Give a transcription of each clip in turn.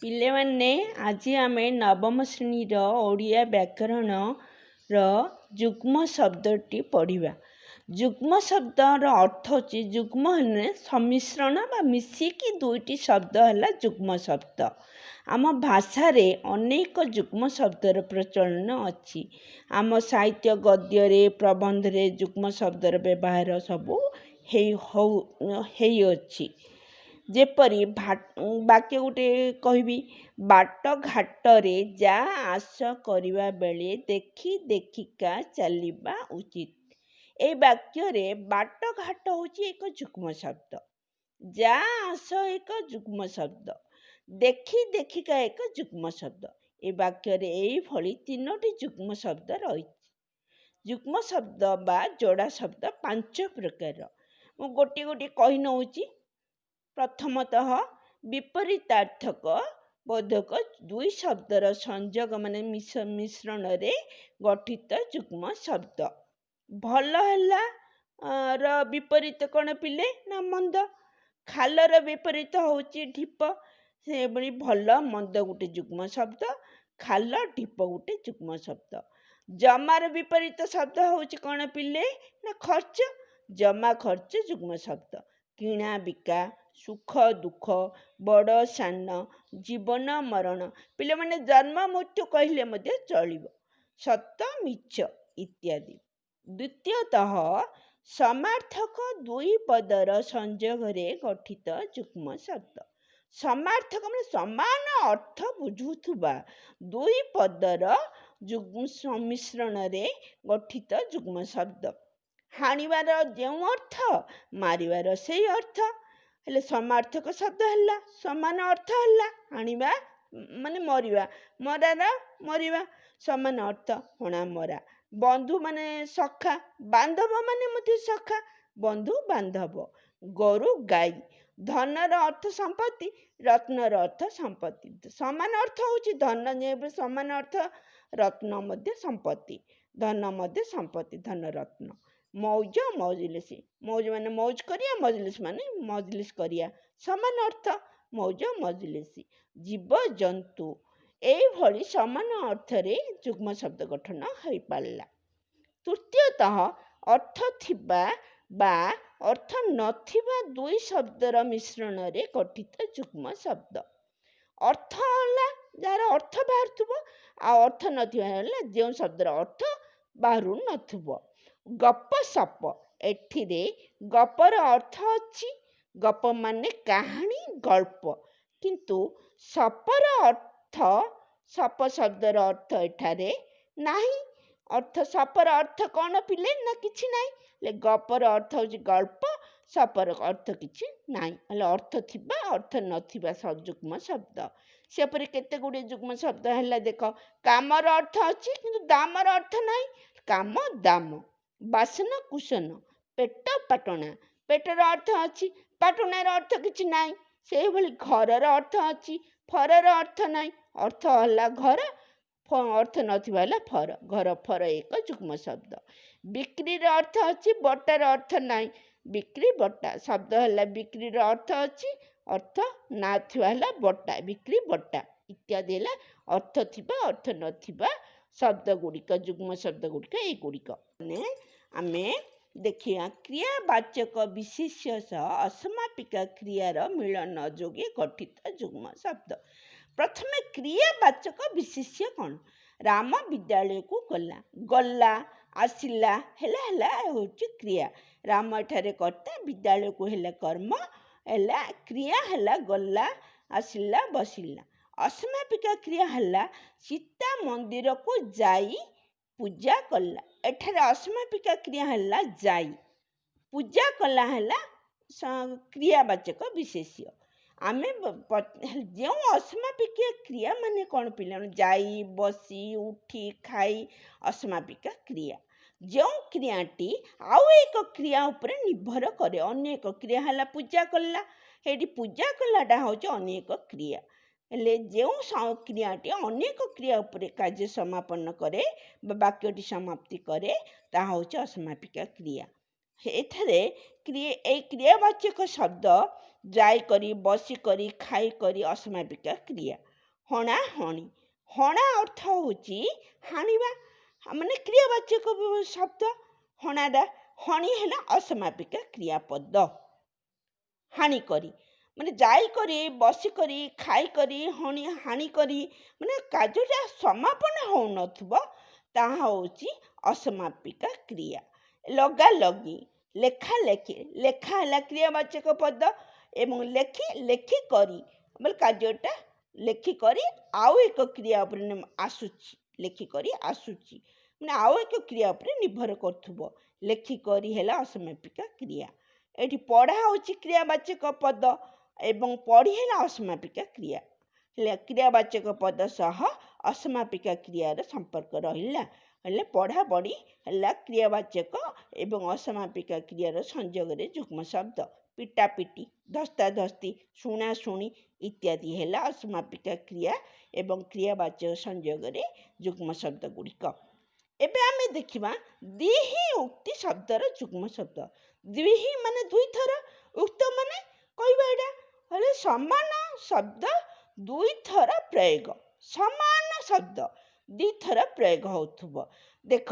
ପିଲାମାନେ ଆଜି ଆମେ ନବମ ଶ୍ରେଣୀର ଓଡ଼ିଆ ବ୍ୟାକରଣର ଯୁଗ୍ମ ଶବ୍ଦଟି ପଢ଼ିବା। ଯୁଗ୍ମ ଶବ୍ଦର ଅର୍ଥ ହେଉଛି ଯୁଗ୍ମ ହେଲେ ସମ୍ମିଶ୍ରଣ ବା ମିଶିକି ଦୁଇଟି ଶବ୍ଦ ହେଲା ଯୁଗ୍ମ ଶବ୍ଦ। ଆମ ଭାଷାରେ ଅନେକ ଯୁଗ୍ମ ଶବ୍ଦର ପ୍ରଚଳନ ଅଛି। ଆମ ସାହିତ୍ୟ ଗଦ୍ୟରେ ପ୍ରବନ୍ଧରେ ଯୁଗ୍ମ ଶବ୍ଦର ବ୍ୟବହାର ସବୁ ହେଇଅଛି। ଯେପରି ବାକ୍ୟ ଗୋଟେ କହିବି, ବାଟ ଘାଟରେ ଯା ଆସ କରିବା ବେଳେ ଦେଖି ଦେଖିକା ଚାଲିବା ଉଚିତ। এই ବାକ୍ୟରେ ବାଟ ଘାଟ ହେଉଛି ଏକ ଯୁଗ୍ମ ଶବ୍ଦ, ଯା ଆସ ଏକ ଯୁଗ୍ମ ଶବ୍ଦ, ଦେଖି ଦେଖିକା ଏକ ଯୁଗ୍ମ ଶବ୍ଦ। ଏ ବାକ୍ୟରେ ଏଇଭଳି ତିନୋଟି ଯୁଗ୍ମ ଶବ୍ଦ ରହିଛି। ଯୁଗ୍ମ ଶବ୍ଦ ବା ଯୋଡ଼ା ଶବ୍ଦ 5 ପ୍ରକାର। ମୁଁ ଗୋଟିଏ କହି ନେଉଛି। ପ୍ରଥମତଃ ବିପରୀତାର୍ଥକ ବୋଧକ ଦୁଇ ଶବ୍ଦର ସଂଯୋଗ ମିଶ୍ରଣରେ ଗଠିତ ଯୁଗ୍ମ ଶବ୍ଦ। ଭଲ ହେଲା ର ବିପରୀତ କ'ଣ ପିଲେ? ନା ମନ୍ଦ। ଖାଲର ବିପରୀତ ହେଉଛି ଢିପ। ସେଭଳି ଭଲ ମନ୍ଦ ଗୋଟେ ଯୁଗ୍ମ ଶବ୍ଦ, ଖାଲ ଢିପ ଗୋଟେ ଯୁଗ୍ମ ଶବ୍ଦ। ଜମାର ବିପରୀତ ଶବ୍ଦ ହେଉଛି କ'ଣ ପିଲେ? ନା ଖର୍ଚ୍ଚ। ଜମା ଖର୍ଚ୍ଚ ଯୁଗ୍ମ ଶବ୍ଦ। କିଣା ବିକା, ସୁଖ ଦୁଃଖ, ବଡ଼ ସାନ, ଜୀବନ ମରଣ। ପିଲାମାନେ ଜନ୍ମ ମୃତ୍ୟୁ କହିଲେ ମଧ୍ୟ ଚଳିବ। ସତ ମିଛ ଇତ୍ୟାଦି। ଦ୍ୱିତୀୟତଃ ସମାର୍ଥକ ଦୁଇ ପଦର ସଂଯୋଗରେ ଗଠିତ ଯୁଗ୍ମ ଶବ୍ଦ। ସମାର୍ଥକ ମାନେ ସମାନ ଅର୍ଥ ବୁଝୁଥିବା ଦୁଇ ପଦର ସମ୍ମିଶ୍ରଣରେ ଗଠିତ ଯୁଗ୍ମ ଶବ୍ଦ। ହାଣିବାର ଯେଉଁ ଅର୍ଥ, ମାରିବାର ସେଇ ଅର୍ଥ ହେଲେ ସମାର୍ଥକ ଶବ୍ଦ ହେଲା। ସମାନ ଅର୍ଥ ହେଲା। ହାଣିବା ମାନେ ମରିବା, ମରାର ମରିବା, ସମାନ ଅର୍ଥ ହଣା ମରା। ବନ୍ଧୁ ମାନେ ସଖା, ବାନ୍ଧବ ମାନେ ମଧ୍ୟ ସଖା, ବନ୍ଧୁ ବାନ୍ଧବ। ଗୋରୁ ଗାଈ। ଧନର ଅର୍ଥ ସମ୍ପତ୍ତି, ରତ୍ନର ଅର୍ଥ ସମ୍ପତ୍ତି। ସମାନ ଅର୍ଥ ହେଉଛି ଧନ, ଯେବେ ସମାନ ଅର୍ଥ ରତ୍ନ ମଧ୍ୟ ସମ୍ପତ୍ତି, ଧନ ମଧ୍ୟ ସମ୍ପତ୍ତି, ଧନ ରତ୍ନ। ମୌଜ ମଜଲିସ। ମୌଜ ମାନେ ମୌଜ କରିବା, ମଜଲିସ ମାନେ ମଜଲିସ କରିବା, ସମାନ ଅର୍ଥ ମୌଜ ମଜଲିସ। ଜୀବଜନ୍ତୁ। ଏଇଭଳି ସମାନ ଅର୍ଥରେ ଯୁଗ୍ମ ଶବ୍ଦ ଗଠନ ହୋଇପାରିଲା। ତୃତୀୟତଃ ଅର୍ଥ ଥିବା ବା ଅର୍ଥ ନଥିବା ଦୁଇ ଶବ୍ଦର ମିଶ୍ରଣରେ ଗଠିତ ଯୁଗ୍ମ ଶବ୍ଦ। ଅର୍ଥ ହେଲା ଯାହାର ଅର୍ଥ ବାହାରୁଥିବ, ଆଉ ଅର୍ଥ ନଥିବା ହେଲା ଯେଉଁ ଶବ୍ଦର ଅର୍ଥ ବାହାରୁ ନଥିବ। ଗପ ସପ। ଏଠିରେ ଗପର ଅର୍ଥ ଅଛି, ଗପ ମାନେ କାହାଣୀ, ଗଳ୍ପ। କିନ୍ତୁ ସପର ଅର୍ଥ, ସପ ଶବ୍ଦର ଅର୍ଥ ଏଠାରେ ନାହିଁ। ସପର ଅର୍ଥ କ'ଣ ପିଲେ? ନା କିଛି ନାହିଁ। ହେଲେ ଗପର ଅର୍ଥ ହେଉଛି ଗଳ୍ପ, ସପର ଅର୍ଥ କିଛି ନାହିଁ। ହେଲେ ଅର୍ଥ ଥିବା ଅର୍ଥ ନଥିବା ଯୁଗ୍ମ ଶବ୍ଦ। ସେପରି କେତେ ଗୁଡ଼ିଏ ଯୁଗ୍ମ ଶବ୍ଦ ହେଲା ଦେଖ। କାମର ଅର୍ଥ ଅଛି କିନ୍ତୁ ଦାମର ଅର୍ଥ ନାହିଁ। କାମ ଦାମ। ବାସନ କୁସନ। ପେଟ ପାଟଣା। ପେଟର ଅର୍ଥ ଅଛି, ପାଟଣାର ଅର୍ଥ କିଛି ନାହିଁ। ସେଇଭଳି ଘରର ଅର୍ଥ ଅଛି, ଫରର ଅର୍ଥ ନାହିଁ। ଅର୍ଥ ହେଲା ଘର, ଅର୍ଥ ନଥିବା ହେଲା ଫର। ଘର ଫର ଏକ ଯୁଗ୍ମ ଶବ୍ଦ। ବିକ୍ରିର ଅର୍ଥ ଅଛି, ବଟାର ଅର୍ଥ ନାହିଁ। ବିକ୍ରି ବଟା। ଶବ୍ଦ ହେଲା ବିକ୍ରିର ଅର୍ଥ ଅଛି, ଅର୍ଥ ନଥିବା ହେଲା ବଟା, ବିକ୍ରି ବଟା ଇତ୍ୟାଦି ହେଲା ଅର୍ଥ ଥିବା ଅର୍ଥ ନଥିବା ଶବ୍ଦ ଗୁଡ଼ିକ, ଯୁଗ୍ମ ଶବ୍ଦ ଗୁଡ଼ିକ ଏଇଗୁଡ଼ିକ। ଆମେ ଦେଖିବା କ୍ରିୟାବାଚକ ବିଶେଷ୍ୟ ସହ ଅସମାପିକା କ୍ରିୟାର ମିଳନ ଯୋଗେ ଗଠିତ ଯୁଗ୍ମ ଶବ୍ଦ। ପ୍ରଥମେ କ୍ରିୟାବାଚକ ବିଶେଷ୍ୟ କ'ଣ? ରାମ ବିଦ୍ୟାଳୟକୁ ଗଲା। ଗଲା, ଆସିଲା ହେଲା ହେଉଛି କ୍ରିୟା। ରାମ ଏଠାରେ କର୍ତ୍ତା, ବିଦ୍ୟାଳୟକୁ ହେଲା କର୍ମ, ହେଲା କ୍ରିୟା ହେଲା ଗଲା, ଆସିଲା, ବସିଲା। ଅସମାପିକା କ୍ରିୟା ହେଲା ସୀତା ମନ୍ଦିରକୁ ଯାଇ ପୂଜା କଲା। ଏଠାରେ ଅସମାପିକା କ୍ରିୟା ହେଲା ଯାଇ, ପୂଜା କଲା ହେଲା କ୍ରିୟାବାଚକ ବିଶେଷ୍ୟ। ଆମେ ଯେଉଁ ଅସମାପିକା କ୍ରିୟା ମାନେ କ'ଣ ପିଲାମାନେ? ଯାଇ, ବସି, ଉଠି, ଖାଇ ଅସମାପିକା କ୍ରିୟା। ଯେଉଁ କ୍ରିୟାଟି ଆଉ ଏକ କ୍ରିୟା ଉପରେ ନିର୍ଭର କରେ। ଅନ୍ୟ ଏକ କ୍ରିୟା ହେଲା ପୂଜା କଲା। ଏଠି ପୂଜା କଲାଟା ହେଉଛି ଅନ୍ୟ ଏକ କ୍ରିୟା। ହେଲେ ଯେଉଁ କ୍ରିୟାଟି ଅନେକ କ୍ରିୟା ଉପରେ କାର୍ଯ୍ୟ ସମାପନ କରେ ବା ବାକ୍ୟଟି ସମାପ୍ତି କରେ, ତାହା ହେଉଛି ଅସମାପିକା କ୍ରିୟା। ଏଠାରେ ଏଇ କ୍ରିୟାବାଚକ ଶବ୍ଦ ଯାଇ କରି, ବସି କରି, ଖାଇ କରି ଅସମାପିକା କ୍ରିୟା। ହଣାହଣି। ହଣା ଅର୍ଥ ହେଉଛି ହାଣିବା, ମାନେ କ୍ରିୟାବାଚକ ଶବ୍ଦ। ହଣାଟା, ହଣି ହେଲା ଅସମାପିକା କ୍ରିୟାପଦ। ହାଣି କରି ମାନେ ଯାଇକରି, ବସିକରି, ଖାଇକରି, ହାଣି କରି, ମାନେ କାର୍ଯ୍ୟଟା ସମାପନ ହେଉନଥିବ, ତାହା ହେଉଛି ଅସମାପିକା କ୍ରିୟା। ଲଗାଲଗି, ଲେଖାଲେଖି, ଲେଖା ହେଲା କ୍ରିୟାବାଚକ ପଦ ଏବଂ ଲେଖିକରି ମାନେ କାର୍ଯ୍ୟଟା ଲେଖିକରି ଆଉ ଏକ କ୍ରିୟା ଉପରେ ଆସୁଛି, ଲେଖିକରି ଆସୁଛି ମାନେ ଆଉ ଏକ କ୍ରିୟା ଉପରେ ନିର୍ଭର କରୁଥିବ। ଲେଖିକରି ହେଲା ଅସମାପିକା କ୍ରିୟା। ଏଠି ପଢ଼ା ହେଉଛି କ୍ରିୟାବାଚକ ପଦ ଏବଂ ପଢ଼ି ହେଲା ଅସମାପିକା କ୍ରିୟା। ହେଲେ କ୍ରିୟାବାଚକ ପଦ ସହ ଅସମାପିକା କ୍ରିୟାର ସମ୍ପର୍କ ରହିଲା। ହେଲେ ପଢ଼ାପଢ଼ି ହେଲା କ୍ରିୟାବାଚକ ଏବଂ ଅସମାପିକା କ୍ରିୟାର ସଂଯୋଗରେ ଯୁଗ୍ମ ଶବ୍ଦ। ପିଟାପିଟି, ଧସ୍ତାଧସ୍ତି, ଶୁଣାଶୁଣି ଇତ୍ୟାଦି ହେଲା ଅସମାପିକା କ୍ରିୟା ଏବଂ କ୍ରିୟାବାଚକ ସଂଯୋଗରେ ଯୁଗ୍ମ ଶବ୍ଦ ଗୁଡ଼ିକ। ଏବେ ଆମେ ଦେଖିବା ଦ୍ୱିହି ଉକ୍ତି ଶବ୍ଦର ଯୁଗ୍ମ ଶବ୍ଦ। ଦ୍ୱିହି ମାନେ ଦୁଇଥର, ଉକ୍ତ ମାନେ କହିବା ଏଇଟା ହେଲେ ସମାନ ଶବ୍ଦ ଦୁଇଥର ପ୍ରୟୋଗ। ସମାନ ଶବ୍ଦ ଦୁଇଥର ପ୍ରୟୋଗ ହେଉଥିବ। ଦେଖ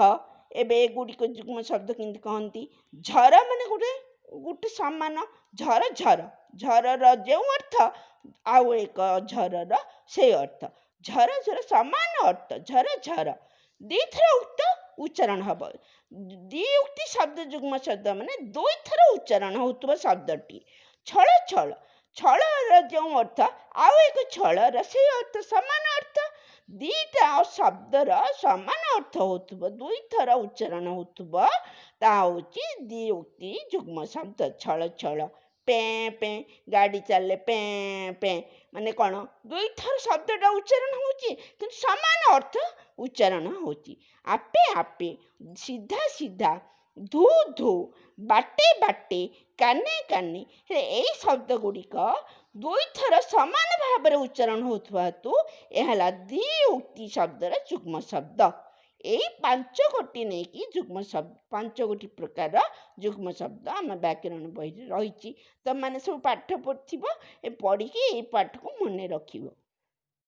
ଏବେ ଏଗୁଡ଼ିକ ଯୁଗ୍ମ ଶବ୍ଦ କେମିତି କହନ୍ତି। ଝର ମାନେ ଗୋଟେ ସମାନ, ଝର ଝର, ଝରର ଯେଉଁ ଅର୍ଥ ଆଉ ଏକ ଝରର ସେଇ ଅର୍ଥ। ଝର ଝର ସମାନ ଅର୍ଥ, ଝର ଝର ଦୁଇଥର ଉଚ୍ଚାରଣ ହବ। ଦ୍ୱିଉକ୍ତି ଶବ୍ଦ ଯୁଗ୍ମ ଶବ୍ଦ ମାନେ ଦୁଇଥର ଉଚ୍ଚାରଣ ହେଉଥିବା ଶବ୍ଦଟି। ଛଳ ଛଳ, ଛଳର ଯେଉଁ ଅର୍ଥ ଆଉ ଏକ ଛଳର ସେଇ ଅର୍ଥ, ସମାନ ଅର୍ଥ। ଦୁଇଟା ଶବ୍ଦର ସମାନ ଅର୍ଥ ହେଉଥିବ, ଦୁଇଥର ଉଚ୍ଚାରଣ ହେଉଥିବ, ତାହା ହେଉଛି ଦ୍ୱିଉକ୍ତି ଯୁଗ୍ମ ଶବ୍ଦ। ଛଳ ଛଳ, ପେଁ ପେଁ, ଗାଡ଼ି ଚାଲିଲେ ପେଁ ପେଁ, ମାନେ କ'ଣ ଦୁଇଥର ଶବ୍ଦଟା ଉଚ୍ଚାରଣ ହେଉଛି କିନ୍ତୁ ସମାନ ଅର୍ଥ ଉଚ୍ଚାରଣ ହେଉଛି। ଆପେ ଆପେ, ସିଧା ସିଧା, ଧୁ ଧୁ, ବାଟେ ବାଟେ, କାନେ କାନେ, ଏଇ ଶବ୍ଦ ଗୁଡ଼ିକ ଦୁଇଥର ସମାନ ଭାବରେ ଉଚ୍ଚାରଣ ହେଉଥିବା ହେତୁ ଏହା ହେଲା ଦ୍ୱିଉକ୍ତି ଶବ୍ଦର ଯୁଗ୍ମ ଶବ୍ଦ। ଏଇ ପାଞ୍ଚଗୋଟି ନେଇକି ଯୁଗ୍ମ ଶବ୍ଦ, ପାଞ୍ଚଗୋଟି ପ୍ରକାର ଯୁଗ୍ମ ଶବ୍ଦ ଆମ ବ୍ୟାକରଣ ବହିରେ ରହିଛି। ତମମାନେ ସବୁ ପାଠ ପଢ଼ିଥିବ, ପଢ଼ିକି ଏଇ ପାଠକୁ ମନେ ରଖିବ।